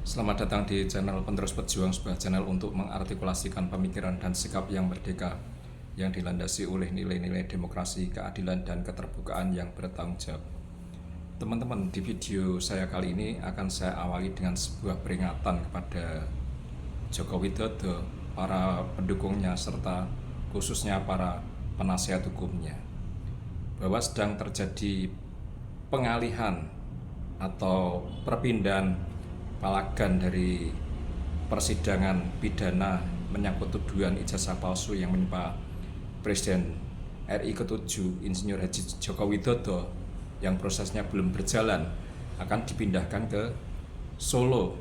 Selamat datang di channel Penerus Pejuang, sebuah channel untuk mengartikulasikan pemikiran dan sikap yang merdeka, yang dilandasi oleh nilai-nilai demokrasi, keadilan, dan keterbukaan yang bertanggung jawab. Teman-teman, di video saya kali ini akan saya awali dengan sebuah peringatan kepada Joko Widodo, para pendukungnya, serta khususnya para penasihat hukumnya, bahwa sedang terjadi pengalihan atau perpindahan palagan dari persidangan pidana menyangkut tuduhan ijazah palsu yang menimpa Presiden RI ke-7 Insinyur Haji Joko Widodo yang prosesnya belum berjalan akan dipindahkan ke Solo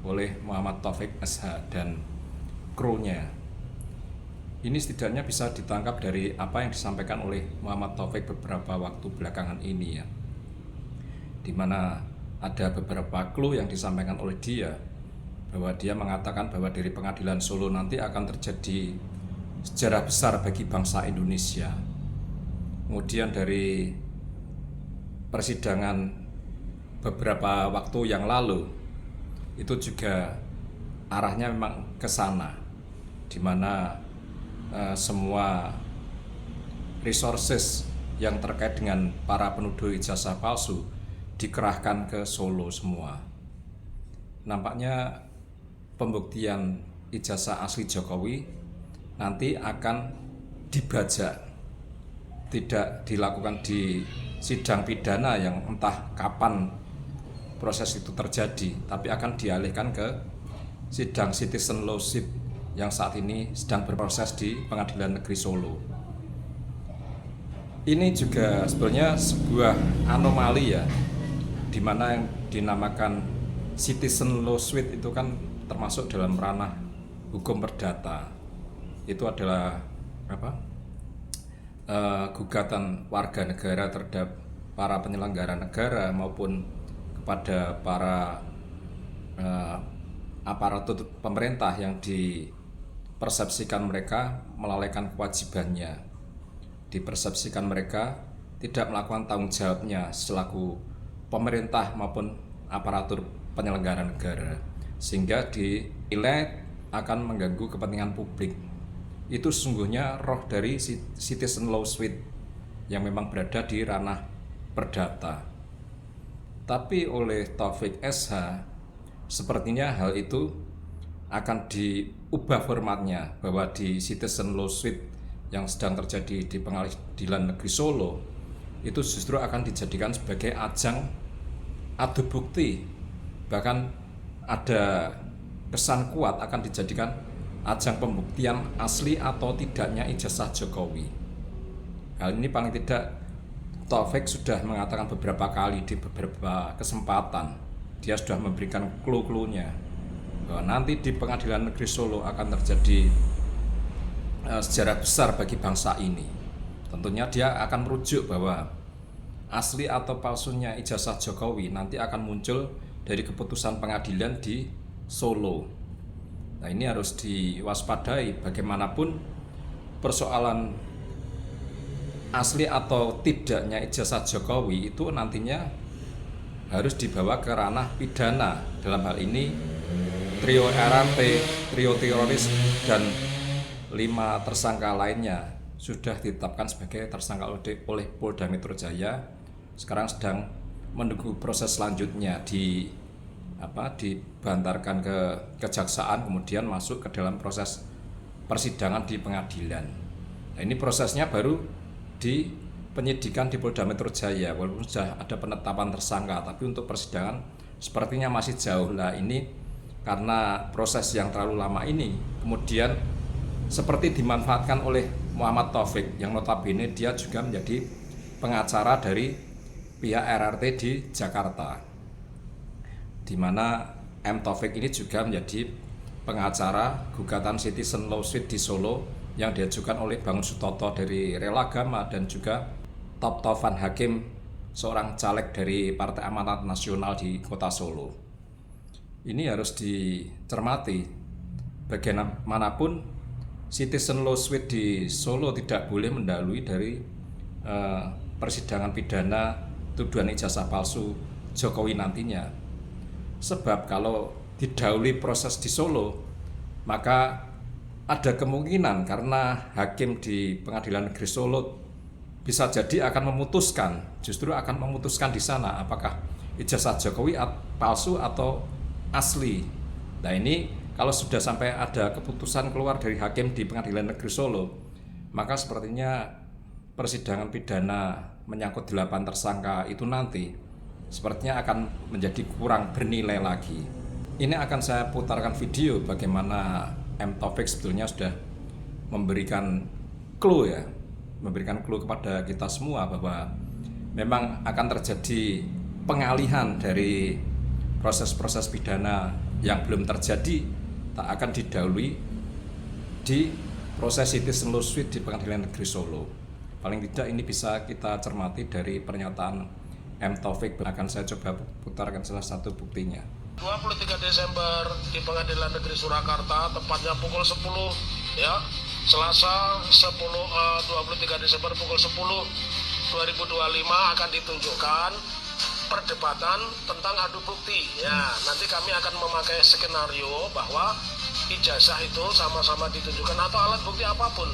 oleh Muhammad Taufik SH dan krunya. Ini setidaknya bisa ditangkap dari apa yang disampaikan oleh Muhammad Taufik beberapa waktu belakangan ini, ya, di mana ada beberapa clue yang disampaikan oleh dia, bahwa dia mengatakan bahwa dari pengadilan Solo nanti akan terjadi sejarah besar bagi bangsa Indonesia. Kemudian dari persidangan beberapa waktu yang lalu itu juga arahnya memang ke sana, di mana semua resources yang terkait dengan para penuduh ijazah palsu dikerahkan ke Solo semua. Nampaknya pembuktian ijazah asli Jokowi nanti akan dibajak, tidak dilakukan di sidang pidana yang entah kapan proses itu terjadi, tapi akan dialihkan ke sidang citizen lawsuit yang saat ini sedang berproses di Pengadilan Negeri Solo. Ini juga sebenarnya sebuah anomali, ya, di mana yang dinamakan citizen lawsuit itu kan termasuk dalam ranah hukum perdata. Itu adalah gugatan warga negara terhadap para penyelenggara negara maupun kepada para aparatur pemerintah yang dipersepsikan mereka melalaikan kewajibannya, dipersepsikan mereka tidak melakukan tanggung jawabnya selaku pemerintah maupun aparatur penyelenggara negara, sehingga dinilai akan mengganggu kepentingan publik. Itu sesungguhnya roh dari citizen lawsuit yang memang berada di ranah perdata. Tapi oleh Taufik SH sepertinya hal itu akan diubah formatnya, bahwa di citizen lawsuit yang sedang terjadi di Pengadilan Negeri Solo itu justru akan dijadikan sebagai ajang adu bukti. Bahkan ada kesan kuat akan dijadikan ajang pembuktian asli atau tidaknya ijazah Jokowi. Hal ini paling tidak Taufik sudah mengatakan beberapa kali di beberapa kesempatan. Dia sudah memberikan clue-cluenya bahwa nanti di Pengadilan Negeri Solo akan terjadi sejarah besar bagi bangsa ini. Tentunya dia akan merujuk bahwa asli atau palsunya ijazah Jokowi nanti akan muncul dari keputusan pengadilan di Solo. Nah, ini harus diwaspadai. Bagaimanapun persoalan asli atau tidaknya ijazah Jokowi itu nantinya harus dibawa ke ranah pidana. Dalam hal ini trio RRT, trio teroris, dan 5 tersangka lainnya sudah ditetapkan sebagai tersangka oleh Polda Metro Jaya. Sekarang sedang menunggu proses selanjutnya dibantarkan ke kejaksaan, kemudian masuk ke dalam proses persidangan di pengadilan. Nah, ini prosesnya baru di penyidikan di Polda Metro Jaya, walaupun sudah ada penetapan tersangka, tapi untuk persidangan sepertinya masih jauh. Lah, ini karena proses yang terlalu lama ini kemudian seperti dimanfaatkan oleh Muhammad Taufik, yang notabene dia juga menjadi pengacara dari pihak RRT di Jakarta, di mana M. Taufik ini juga menjadi pengacara gugatan citizen lawsuit di Solo yang diajukan oleh Bangun Sutoto dari Relagama dan juga Taufan Hakim, seorang caleg dari Partai Amanat Nasional di Kota Solo. Ini harus dicermati. Bagaimanapun citizen lawsuit di Solo tidak boleh mendahului dari persidangan pidana tuduhan ijazah palsu Jokowi nantinya. Sebab kalau didahului proses di Solo, maka ada kemungkinan karena hakim di Pengadilan Negeri Solo bisa jadi akan memutuskan, justru akan memutuskan di sana apakah ijazah Jokowi palsu atau asli. Nah ini kalau sudah sampai ada keputusan keluar dari hakim di Pengadilan Negeri Solo, maka sepertinya persidangan pidana menyangkut 8 tersangka itu nanti sepertinya akan menjadi kurang bernilai lagi. Ini akan saya putarkan video bagaimana M. Taufik sebetulnya sudah memberikan clue kepada kita semua bahwa memang akan terjadi pengalihan dari proses-proses pidana yang belum terjadi, tak akan didahului di proses citizen lawsuit di Pengadilan Negeri Solo. Paling tidak ini bisa kita cermati dari pernyataan M. Taufik. Akan saya coba putarkan salah satu buktinya. 23 Desember di Pengadilan Negeri Surakarta, tepatnya pukul 10 ya. Selasa 23 Desember pukul 10 2025 akan ditunjukkan perdebatan tentang adu bukti. Ya, nanti kami akan memakai skenario bahwa ijazah itu sama-sama ditunjukkan atau alat bukti apapun.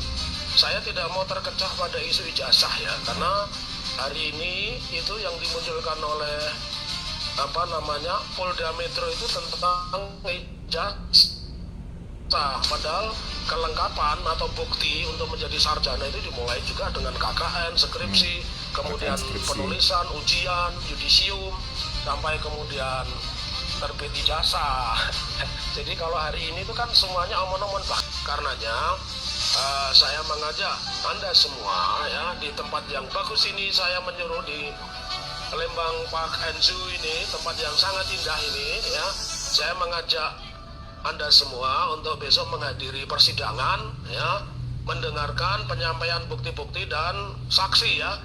Saya tidak mau terkecah pada isu ijazah ya, karena hari ini itu yang dimunculkan oleh Polda Metro itu tentang ijazah, padahal kelengkapan atau bukti untuk menjadi sarjana itu dimulai juga dengan KKN, skripsi, kemudian penulisan, ujian, yudisium, sampai kemudian terbit ijazah. Jadi kalau hari ini itu kan semuanya omon-omon, karenanya saya mengajak Anda semua ya, di tempat yang bagus ini, saya menyuruh di Lembang Park and Zoo ini, tempat yang sangat indah ini ya, saya mengajak Anda semua untuk besok menghadiri persidangan ya, mendengarkan penyampaian bukti-bukti dan saksi ya.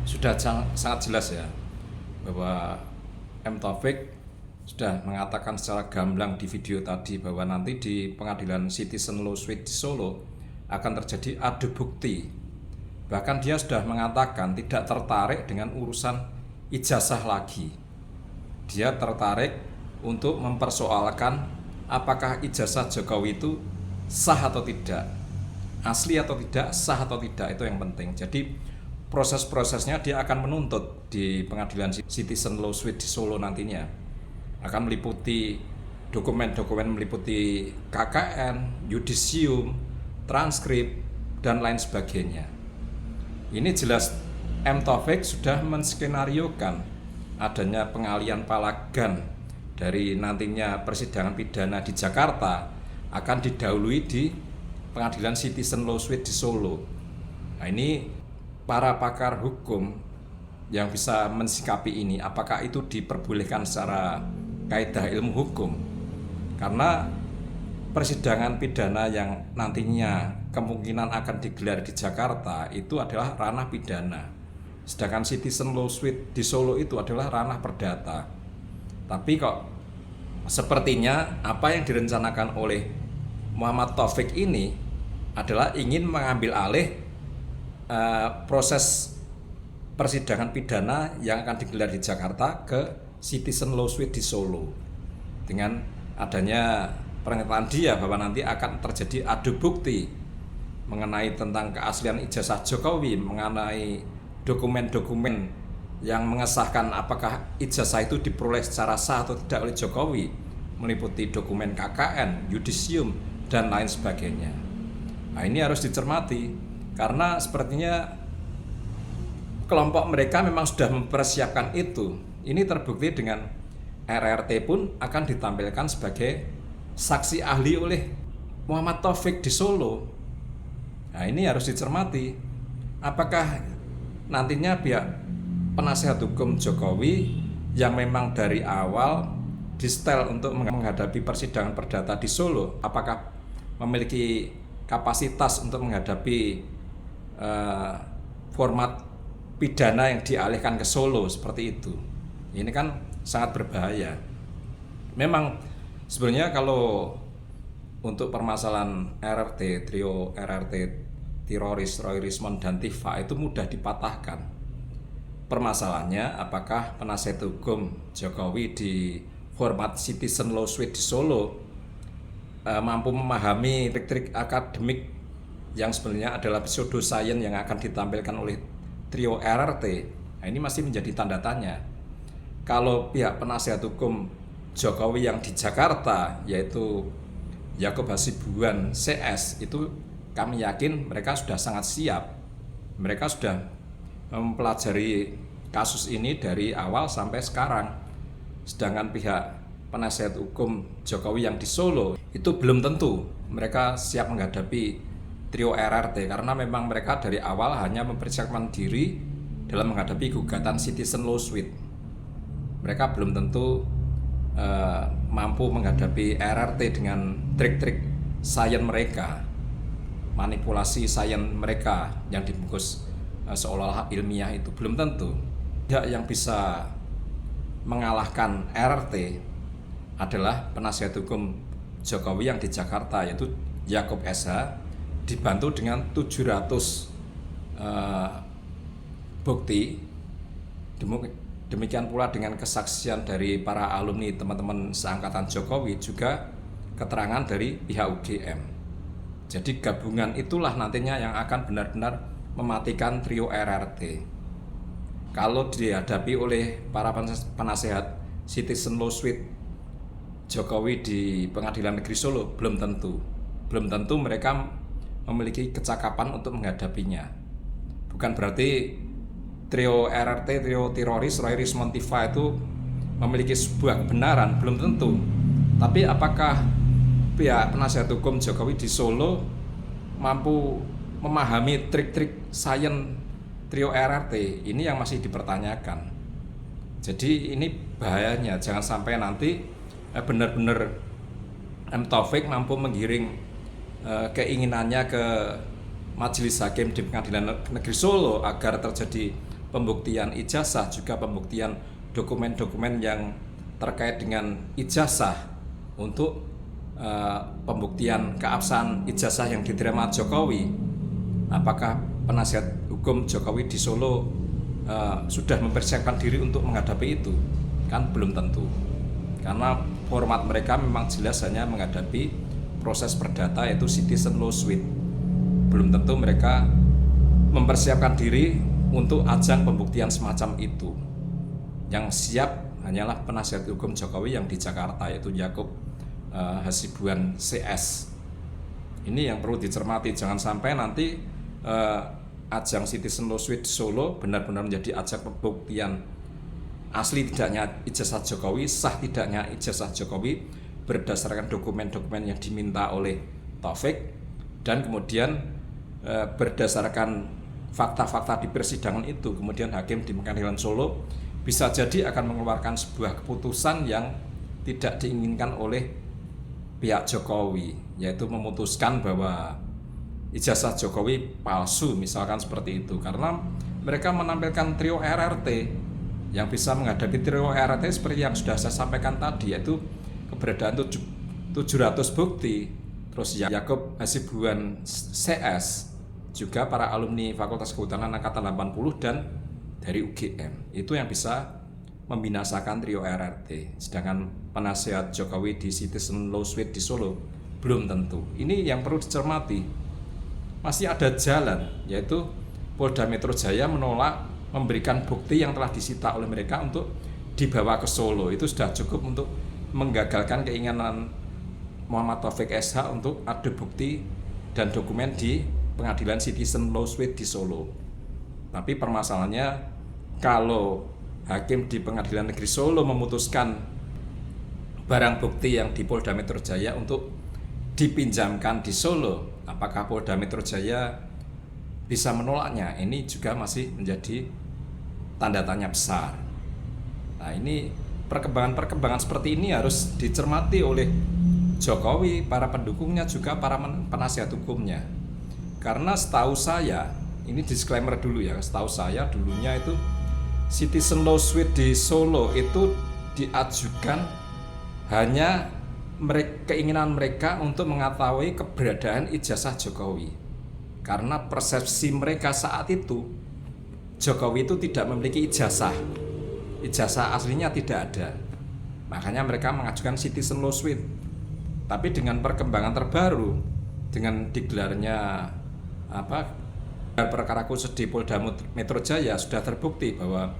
Sudah sangat jelas ya bahwa M. Taufik sudah mengatakan secara gamblang di video tadi bahwa nanti di Pengadilan Citizen Lawsuit di Solo akan terjadi adu bukti. Bahkan dia sudah mengatakan tidak tertarik dengan urusan ijazah lagi. Dia tertarik untuk mempersoalkan apakah ijazah Jokowi itu sah atau tidak, asli atau tidak, sah atau tidak, itu yang penting. Jadi proses-prosesnya dia akan menuntut di Pengadilan Citizen Lawsuit di Solo nantinya. Akan meliputi dokumen-dokumen, meliputi KKN, yudisium, transkrip, dan lain sebagainya. Ini jelas M. Taufik sudah menskenariokan adanya pengalian palagan dari nantinya persidangan pidana di Jakarta akan didahului di Pengadilan Citizen Lawsuit di Solo. Nah ini para pakar hukum yang bisa mensikapi ini, apakah itu diperbolehkan secara kaidah ilmu hukum, karena persidangan pidana yang nantinya kemungkinan akan digelar di Jakarta itu adalah ranah pidana, sedangkan Citizen Lawsuit di Solo itu adalah ranah perdata. Tapi kok sepertinya apa yang direncanakan oleh Muhammad Taufik ini adalah ingin mengambil alih proses persidangan pidana yang akan digelar di Jakarta ke Citizen Lawsuit di Solo, dengan adanya pernyataan dia bahwa nanti akan terjadi adu bukti mengenai tentang keaslian ijazah Jokowi, mengenai dokumen-dokumen yang mengesahkan apakah ijazah itu diperoleh secara sah atau tidak oleh Jokowi, meliputi dokumen KKN, yudisium, dan lain sebagainya. Nah ini harus dicermati karena sepertinya kelompok mereka memang sudah mempersiapkan itu. Ini terbukti dengan RRT pun akan ditampilkan sebagai saksi ahli oleh Muhammad Taufik di Solo. Nah ini harus dicermati apakah nantinya pihak penasihat hukum Jokowi yang memang dari awal disetel untuk menghadapi persidangan perdata di Solo, apakah memiliki kapasitas untuk menghadapi format pidana yang dialihkan ke Solo seperti itu. Ini kan sangat berbahaya. Memang sebenarnya kalau untuk permasalahan RRT, trio RRT, teroris, Roy Rismond, dan Tifa itu mudah dipatahkan. permasalahannya apakah penasihat hukum Jokowi di Format Citizen Law Suite di Solo mampu memahami trik-trik akademik yang sebenarnya adalah pseudosains yang akan ditampilkan oleh trio RRT. Nah, ini masih menjadi tanda tanya. Kalau pihak penasihat hukum Jokowi yang di Jakarta, yaitu Yaakob Hasibuan CS, itu kami yakin mereka sudah sangat siap. Mereka sudah mempelajari kasus ini dari awal sampai sekarang. Sedangkan pihak penasihat hukum Jokowi yang di Solo itu belum tentu mereka siap menghadapi trio RRT, karena memang mereka dari awal hanya mempersiapkan diri dalam menghadapi gugatan Citizen Law Suite. Mereka belum tentu mampu menghadapi RRT dengan trik-trik sains mereka, manipulasi sains mereka yang dibungkus seolah-olah ilmiah, itu belum tentu. Pihak yang bisa mengalahkan RRT adalah penasihat hukum Jokowi yang di Jakarta, yaitu Yaakob SH, dibantu dengan 700 bukti. Demikian pula dengan kesaksian dari para alumni teman-teman seangkatan Jokowi, juga keterangan dari pihak UGM. Jadi gabungan itulah nantinya yang akan benar-benar mematikan trio RRT. Kalau dihadapi oleh para penasehat Citizen Law Suite Jokowi di Pengadilan Negeri Solo, belum tentu mereka memiliki kecakapan untuk menghadapinya. Bukan berarti trio RRT, trio teroris Roy Rismontiva itu memiliki sebuah kebenaran, belum tentu. Tapi apakah pihak penasihat hukum Jokowi di Solo mampu memahami trik-trik sains trio RRT? Ini yang masih dipertanyakan. Jadi ini bahayanya, jangan sampai nanti benar-benar M. Taufik mampu menggiring keinginannya ke Majelis Hakim di Pengadilan Negeri Solo agar terjadi pembuktian ijazah, juga pembuktian dokumen-dokumen yang terkait dengan ijazah untuk pembuktian keabsahan ijazah yang diterima Jokowi. Apakah penasihat hukum Jokowi di Solo sudah mempersiapkan diri untuk menghadapi itu? Kan belum tentu, karena format mereka memang jelas hanya menghadapi proses perdata, yaitu Citizen Law Suite. Belum tentu mereka mempersiapkan diri untuk ajang pembuktian semacam itu. Yang siap hanyalah penasihat hukum Jokowi yang di Jakarta, yaitu Yaakob Hasibuan CS. Ini yang perlu dicermati, jangan sampai nanti ajang Citizen Law Suite Solo benar-benar menjadi ajang pembuktian asli tidaknya ijazah Jokowi, sah tidaknya ijazah Jokowi berdasarkan dokumen-dokumen yang diminta oleh Taufik, dan kemudian berdasarkan fakta-fakta di persidangan itu, kemudian hakim di Pengadilan Solo bisa jadi akan mengeluarkan sebuah keputusan yang tidak diinginkan oleh pihak Jokowi, yaitu memutuskan bahwa ijazah Jokowi palsu, misalkan seperti itu, karena mereka menampilkan trio RRT. Yang bisa menghadapi trio RRT seperti yang sudah saya sampaikan tadi, yaitu keberadaan 700 bukti, terus Yaakob Hasibuan CS, juga para alumni Fakultas Kehutanan Angkatan 80 dan dari UGM. Itu yang bisa membinasakan trio RRT. Sedangkan penasihat Jokowi di Citizen Law Suite di Solo belum tentu. Ini yang perlu dicermati. Masih ada jalan, yaitu Polda Metro Jaya menolak memberikan bukti yang telah disita oleh mereka untuk dibawa ke Solo. Itu sudah cukup untuk menggagalkan keinginan Muhammad Taufik SH untuk ada bukti dan dokumen di Pengadilan Citizen Law Suite di Solo. Tapi permasalahannya, kalau hakim di Pengadilan Negeri Solo memutuskan barang bukti yang di Polda Metro Jaya untuk dipinjamkan di Solo, apakah Polda Metro Jaya bisa menolaknya? Ini juga masih menjadi tanda tanya besar. Nah, ini perkembangan seperti ini harus dicermati oleh Jokowi, para pendukungnya, juga para penasihat hukumnya. Karena setahu saya, ini disclaimer dulu ya, setahu saya dulunya itu Citizen Law Suite di Solo itu diajukan hanya keinginan mereka untuk mengetahui keberadaan ijazah Jokowi. Karena persepsi mereka saat itu Jokowi itu tidak memiliki ijazah. Ijazah aslinya tidak ada. Makanya mereka mengajukan citizen lawsuit. Tapi dengan perkembangan terbaru, dengan digelarnya perkara khusus di Polda Metro Jaya, sudah terbukti bahwa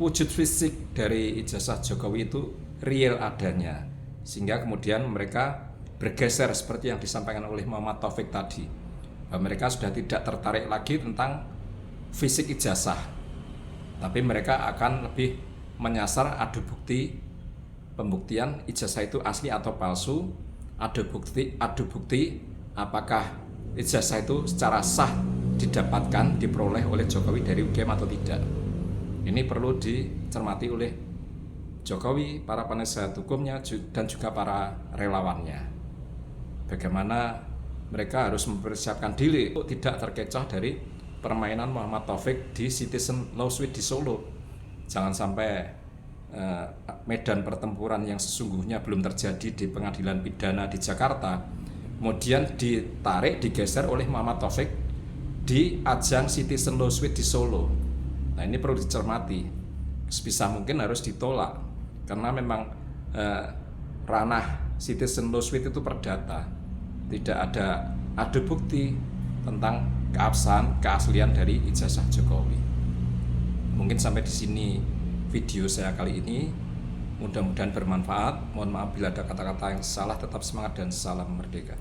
wujud fisik dari ijazah Jokowi itu real adanya, sehingga kemudian mereka bergeser seperti yang disampaikan oleh Muhammad Taufik tadi, bahwa mereka sudah tidak tertarik lagi tentang fisik ijazah, tapi mereka akan lebih menyasar adu bukti, pembuktian ijazah itu asli atau palsu, adu bukti apakah ijazah itu secara sah didapatkan, diperoleh oleh Jokowi dari UGM atau tidak. Ini perlu dicermati oleh Jokowi, para penasihat hukumnya, dan juga para relawannya. Bagaimana mereka harus mempersiapkan diri untuk tidak terkecoh dari permainan Muhammad Taufik di citizen lawsuit di Solo. Jangan sampai medan pertempuran yang sesungguhnya belum terjadi di pengadilan pidana di Jakarta kemudian digeser oleh Muhammad Taufik di ajang citizen lawsuit di Solo. Nah, ini perlu dicermati. Sebisa mungkin harus ditolak karena memang ranah citizen lawsuit itu perdata. Tidak ada adu bukti tentang keabsahan, keaslian dari ijazah Jokowi. Mungkin sampai di sini video saya kali ini. Mudah-mudahan bermanfaat. Mohon maaf bila ada kata-kata yang salah. Tetap semangat dan salam merdeka.